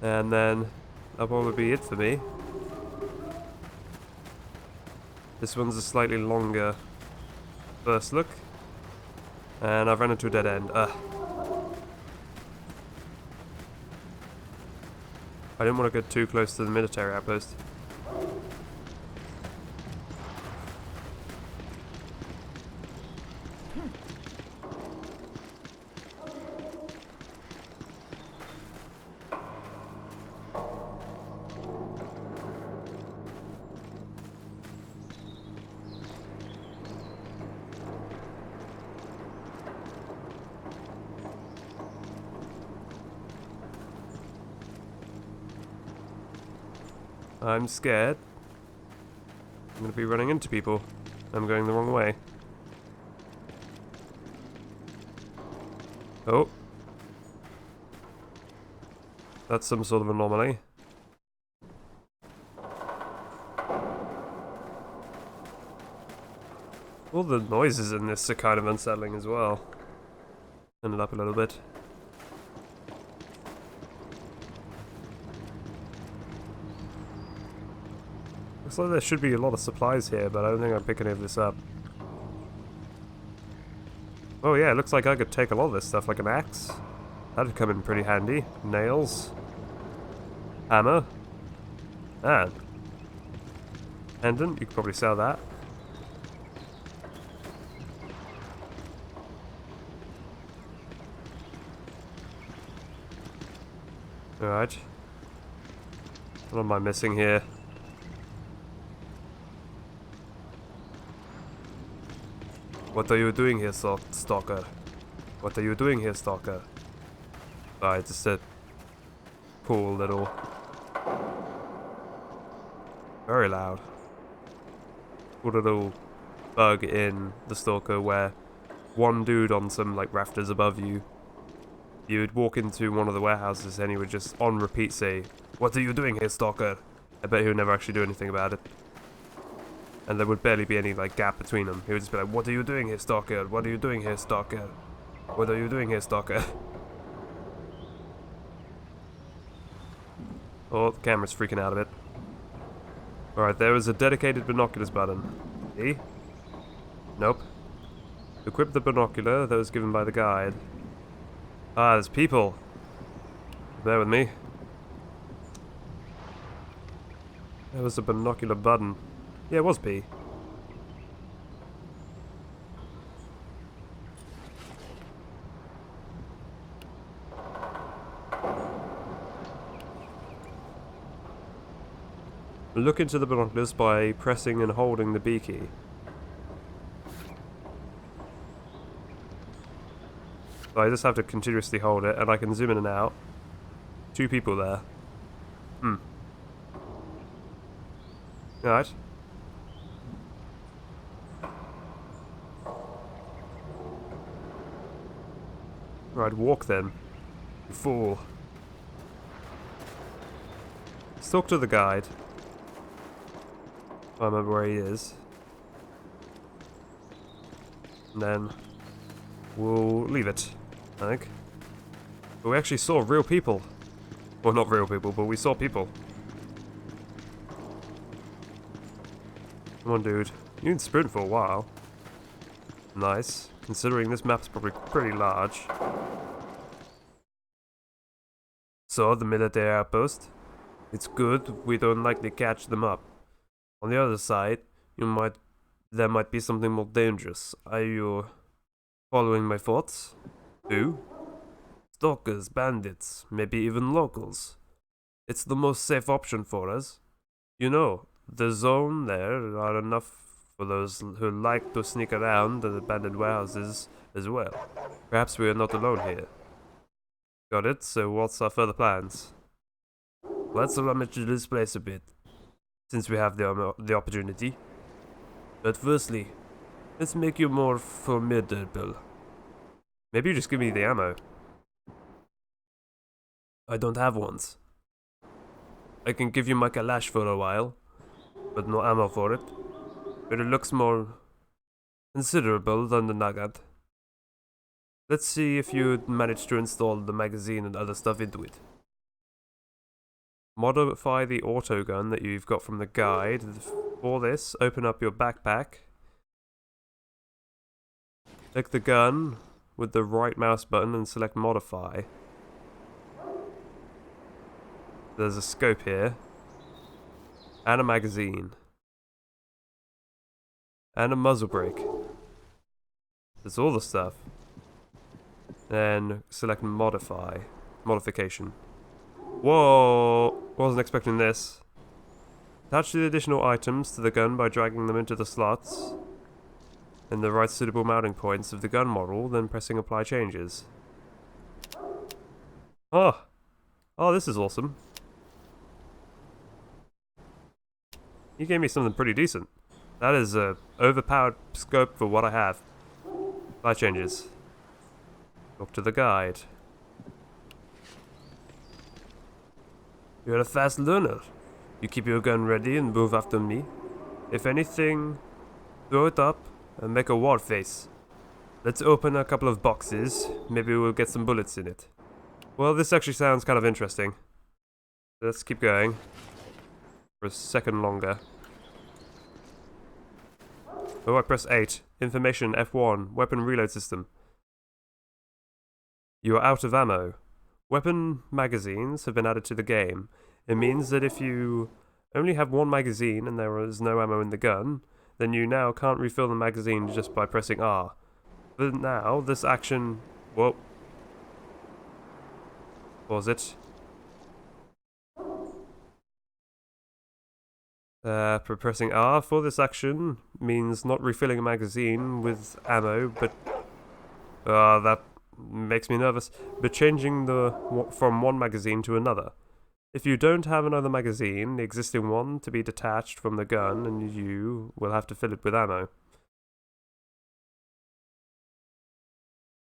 And then that'll probably be it for me. This one's a slightly longer first look. And I've run into a dead end. I didn't want to get too close to the military outpost. I'm scared. I'm going to be running into people. I'm going the wrong way. Oh. That's some sort of anomaly. All the noises in this are kind of unsettling as well. Turn it up a little bit. Looks like there should be a lot of supplies here, but I don't think I'm picking any of this up. Oh yeah, it looks like I could take a lot of this stuff, like an axe. That'd come in pretty handy. Nails. Hammer. And pendant, you could probably sell that. Alright. What am I missing here? What are you doing here, Stalker? What are you doing here, Stalker? Alright, just a cool little... Very loud. Cool little bug in the Stalker where one dude on some like rafters above you, you would walk into one of the warehouses and he would just on repeat say, "What are you doing here, Stalker?" I bet he would never actually do anything about it. And there would barely be any like gap between them. He would just be like, "What are you doing here, Stalker? What are you doing here, Stalker? What are you doing here, Stalker?" Oh, the camera's freaking out a bit. Alright, there was a dedicated binoculars button. See? Nope. Equip the binocular that was given by the guide. Ah, there's people. Bear with me. There was a binocular button. Yeah, it was B. Look into the binoculars by pressing and holding the B key. So I just have to continuously hold it, and I can zoom in and out. 2 people there. Alright. Right, walk then. You fool. Let's talk to the guide. I remember where he is. And then we'll leave it, I think. But we actually saw real people. Well, not real people, but we saw people. Come on, dude. You can sprint for a while. Nice. Considering this map's probably pretty large. So, the military outpost. It's good, we don't likely catch them up. On the other side, there might be something more dangerous. Are you following my thoughts? Who? Stalkers, bandits, maybe even locals. It's the most safe option for us. You know, the zone there are enough for those who like to sneak around the abandoned warehouses as well. Perhaps we are not alone here. Got it, so what's our further plans? Let's rummage this place a bit, since we have the opportunity. But firstly, let's make you more formidable. Maybe you just give me the ammo. I don't have ones. I can give you my Kalash for a while, but no ammo for it. But it looks more considerable than the Nagant. Let's see if you manage to install the magazine and other stuff into it. Modify the autogun that you've got from the guide. For this, open up your backpack. Take the gun with the right mouse button and select modify. There's a scope here. And a magazine. And a muzzle brake. That's all the stuff. Then select modify. Modification. Whoa! Wasn't expecting this. Attach the additional items to the gun by dragging them into the slots and the right suitable mounting points of the gun model, then pressing apply changes. Oh! Oh, this is awesome. You gave me something pretty decent. That is a overpowered scope for what I have. Apply changes. Talk to the guide. You're a fast learner. You keep your gun ready and move after me. If anything, throw it up and make a war face. Let's open a couple of boxes. Maybe we'll get some bullets in it. Well, this actually sounds kind of interesting. Let's keep going for a second longer. Oh, I press 8. Information F1. Weapon reload system. You are out of ammo. Weapon magazines have been added to the game. It means that if you only have one magazine and there is no ammo in the gun, then you now can't refill the magazine just by pressing R. But now, this action... Whoa. Pause it. Pressing R for this action means not refilling a magazine with ammo, but... that makes me nervous. But changing from one magazine to another. If you don't have another magazine, the existing one to be detached from the gun, and you will have to fill it with ammo.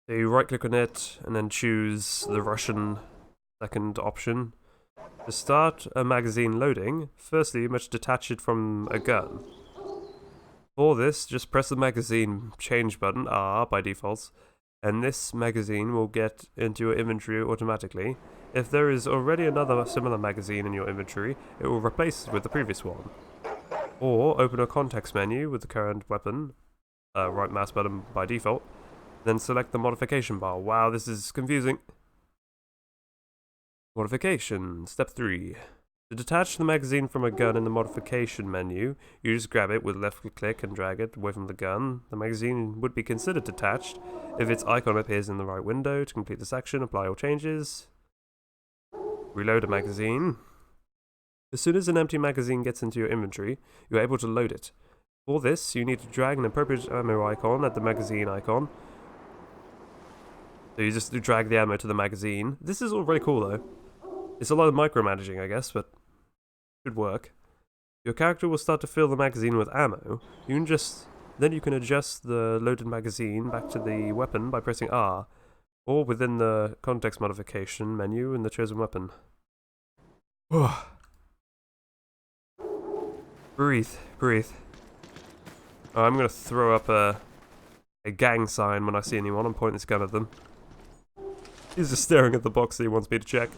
So you right click on it, and then choose the Russian second option. To start a magazine loading, firstly you must detach it from a gun. For this, just press the magazine change button, R by default, and this magazine will get into your inventory automatically. If there is already another similar magazine in your inventory, it will replace it with the previous one. Or open a context menu with the current weapon, right mouse button by default, then select the modification bar. Wow, this is confusing. Modification, step 3. To detach the magazine from a gun in the modification menu, you just grab it with left click and drag it away from the gun. The magazine would be considered detached if its icon appears in the right window. To complete this action, apply all changes. Reload a magazine. As soon as an empty magazine gets into your inventory, you are able to load it. For this, you need to drag an appropriate ammo icon at the magazine icon. So you just drag the ammo to the magazine. This is all really cool though. It's a lot of micromanaging, I guess, but it should work. Your character will start to fill the magazine with ammo. Then you can adjust the loaded magazine back to the weapon by pressing R, or within the context modification menu in the chosen weapon. Breathe, breathe. Oh, I'm gonna throw up a gang sign when I see anyone and point this gun at them. He's just staring at the box that he wants me to check.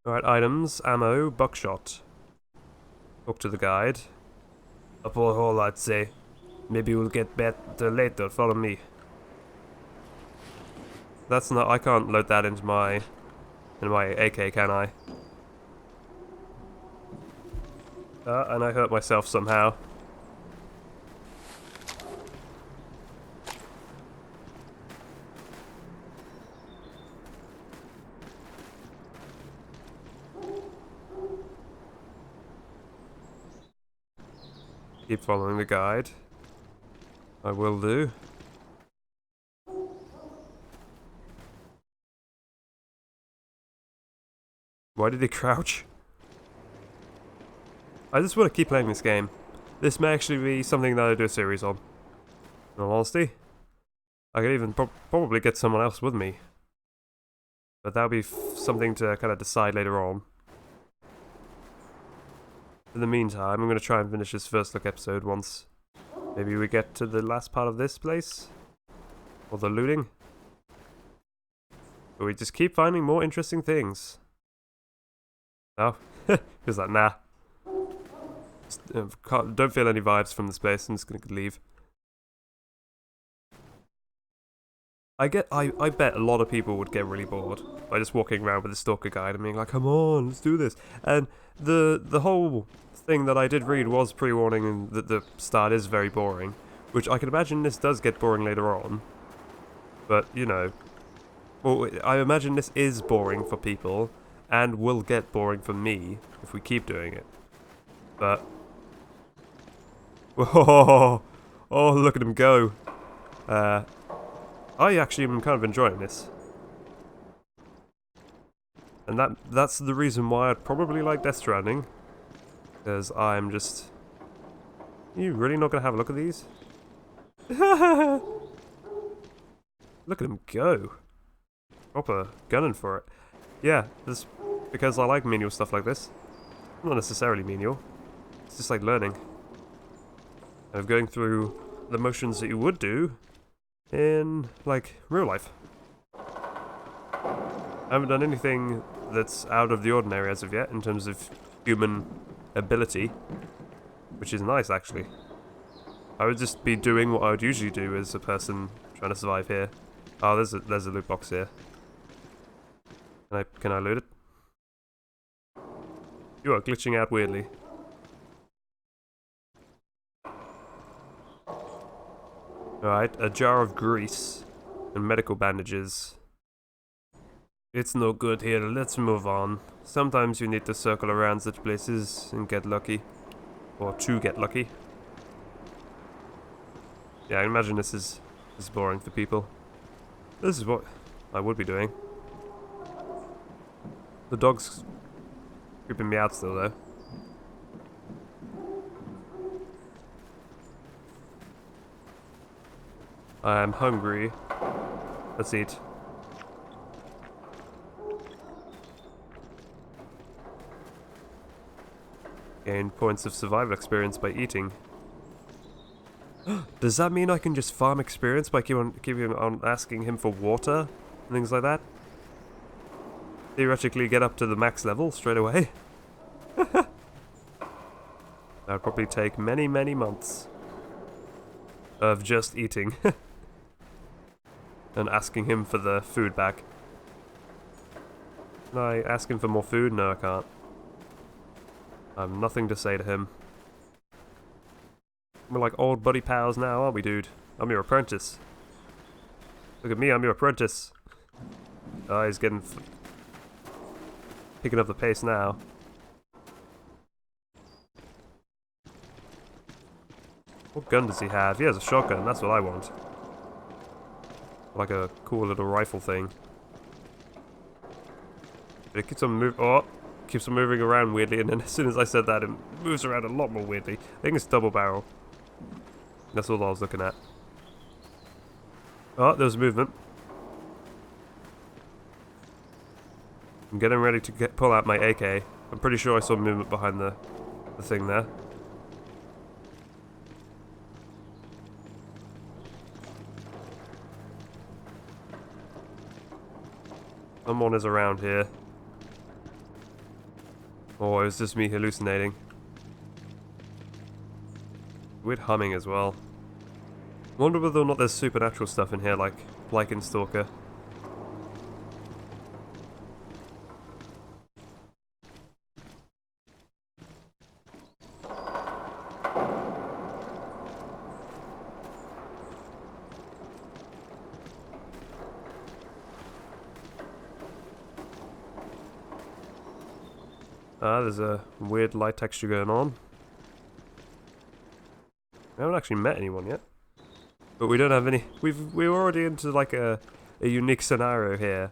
Alright, items, ammo, buckshot. Talk to the guide. Up a hole, I'd say. Maybe we'll get better later, follow me. That's not, I can't load that into my AK, can I? And I hurt myself somehow. Keep following the guide. I will do. Why did he crouch? I just want to keep playing this game. This may actually be something that I do a series on. In all honesty. I could even probably get someone else with me. But that'll be something to kind of decide later on. In the meantime, I'm going to try and finish this first look episode once maybe we get to the last part of this place. Or the looting. But we just keep finding more interesting things. Oh, who's that? Nah. Don't feel any vibes from this place. I'm just going to leave. I bet a lot of people would get really bored by just walking around with a Stalker guide and being like, come on, let's do this. And the whole thing that I did read was pre-warning and that the start is very boring, which I can imagine this does get boring later on. But, you know, well, I imagine this is boring for people and will get boring for me if we keep doing it. But, oh, look at him go. I actually am kind of enjoying this. And that's the reason why I'd probably like Death Stranding. Because I'm just... You really not going to have a look at these? Look at him go. Proper gunning for it. Yeah, this because I like menial stuff like this. Not necessarily menial. It's just like learning. And of going through the motions that you would do in, like, real life. I haven't done anything that's out of the ordinary as of yet in terms of human ability, which is nice, actually. I would just be doing what I would usually do as a person trying to survive here. Oh, there's a loot box here. Can I loot it? You are glitching out weirdly. Alright, a jar of grease and medical bandages. It's no good here, let's move on. Sometimes you need to circle around such places and get lucky. Or to get lucky. Yeah, I imagine this is boring for people. This is what I would be doing. The dog's creeping me out still though. I'm hungry. Let's eat. Gain points of survival experience by eating. Does that mean I can just farm experience by keeping on asking him for water and things like that? Theoretically get up to the max level straight away? That would probably take many, many months of just eating. And asking him for the food back. Can I ask him for more food? No, I can't. I have nothing to say to him. We're like old buddy pals now, aren't we, dude? I'm your apprentice. Look at me, I'm your apprentice. Oh, he's getting... picking up the pace now. What gun does he have? He has a shotgun, that's what I want. Like a cool little rifle thing. But it keeps on keeps on moving around weirdly, and then as soon as I said that, it moves around a lot more weirdly. I think it's double barrel. That's all I was looking at. Oh, there's movement. I'm getting ready to pull out my AK. I'm pretty sure I saw movement behind the thing there. Someone is around here. Or is this me hallucinating? Weird humming as well. Wonder whether or not there's supernatural stuff in here, like in Stalker. There's a weird light texture going on. We haven't actually met anyone yet. But we don't have any... We're already into like a unique scenario here.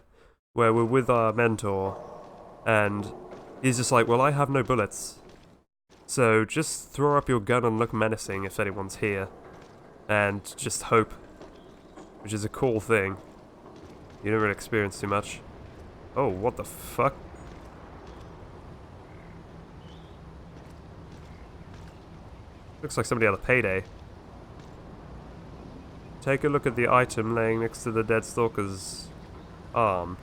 Where we're with our mentor. And he's just like, well, I have no bullets. So just throw up your gun and look menacing if anyone's here. And just hope. Which is a cool thing. You don't really experience too much. Oh, what the fuck? Looks like somebody had a payday. Take a look at the item laying next to the dead stalker's arm.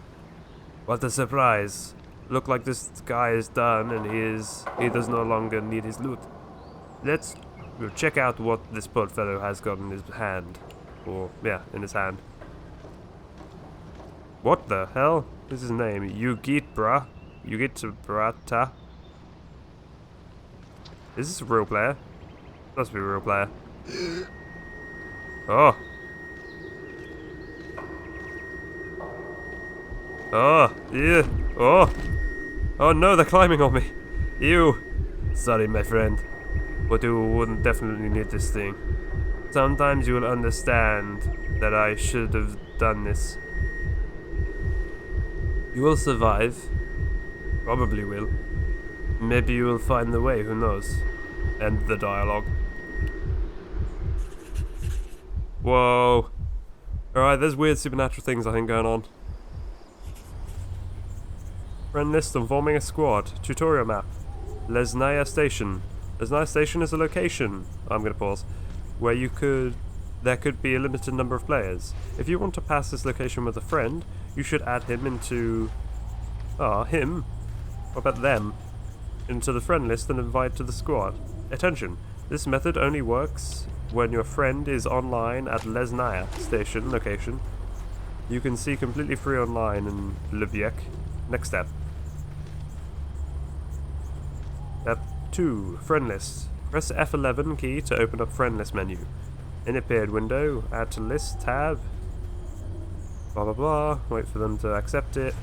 What a surprise. Look like this guy is done and he does no longer need his loot. Let's check out what this poor fellow has got in his hand. Or, yeah, in his hand. What the hell? This is his name. Yugit Brata. Is this a real player? Must be a real player. Oh. Oh, yeah. Oh. Oh no, they're climbing on me. Ew. Sorry, my friend. But you wouldn't definitely need this thing. Sometimes you will understand that I should have done this. You will survive. Probably will. Maybe you will find the way, who knows. End the dialogue. Whoa. Alright, there's weird supernatural things I think going on. Friend list and forming a squad. Tutorial map. Lesnaya Station. Lesnaya Station is a location. I'm gonna pause. Where there could be a limited number of players. If you want to pass this location with a friend, you should add him into... him? What about them? Into the friend list and invite to the squad. Attention, this method only works when your friend is online at Lesnaya Station location. You can see completely free online in Lubieck. Next step. Step 2. Friend list. Press F11 key to open up friend list menu. In appeared window, add to list tab. Blah blah blah. Wait for them to accept it.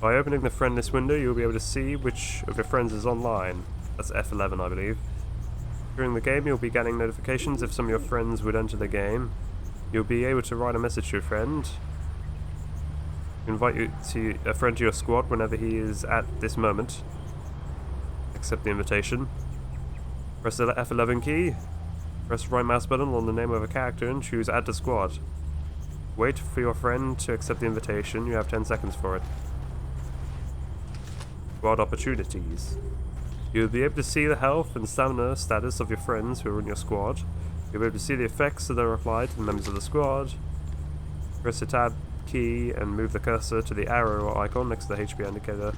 By opening the friend list window, you'll be able to see which of your friends is online. That's F11, I believe. During the game, you'll be getting notifications if some of your friends would enter the game. You'll be able to write a message to your friend. Invite a friend to your squad whenever he is at this moment. Accept the invitation. Press the F11 key. Press right mouse button on the name of a character and choose add to squad. Wait for your friend to accept the invitation. You have 10 seconds for it. Squad opportunities. You'll be able to see the health and stamina status of your friends who are in your squad. You'll be able to see the effects that are applied to the members of the squad. Press the tab key and move the cursor to the arrow icon next to the HP indicator.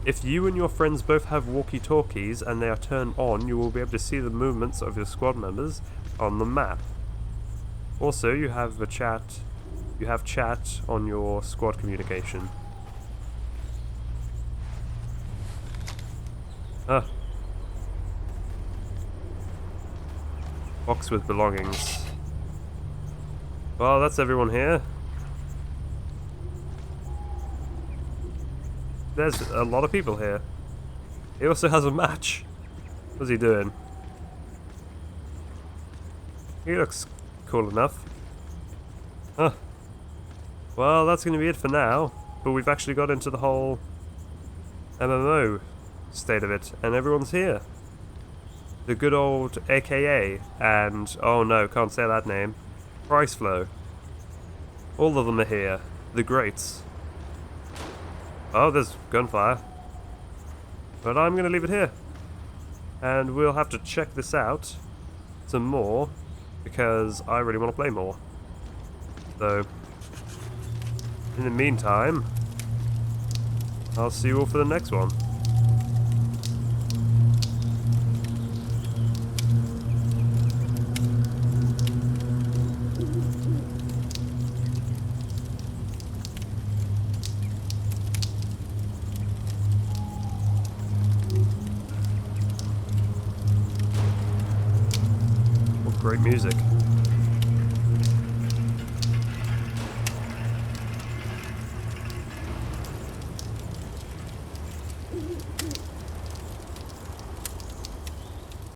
If you and your friends both have walkie-talkies and they are turned on, you will be able to see the movements of your squad members on the map. Also, you have chat on your squad communication. Box with belongings. Well, that's everyone here. There's a lot of people here. He also has a match. What's he doing? He looks cool enough. Huh. Well, that's going to be it for now. But we've actually got into the whole MMO state of it. And everyone's here. The good old AKA and... oh no, can't say that name. Price Flow. All of them are here. The greats. Oh, there's gunfire. But I'm going to leave it here. And we'll have to check this out some more, because I really want to play more. So, in the meantime, I'll see you all for the next one. Great music.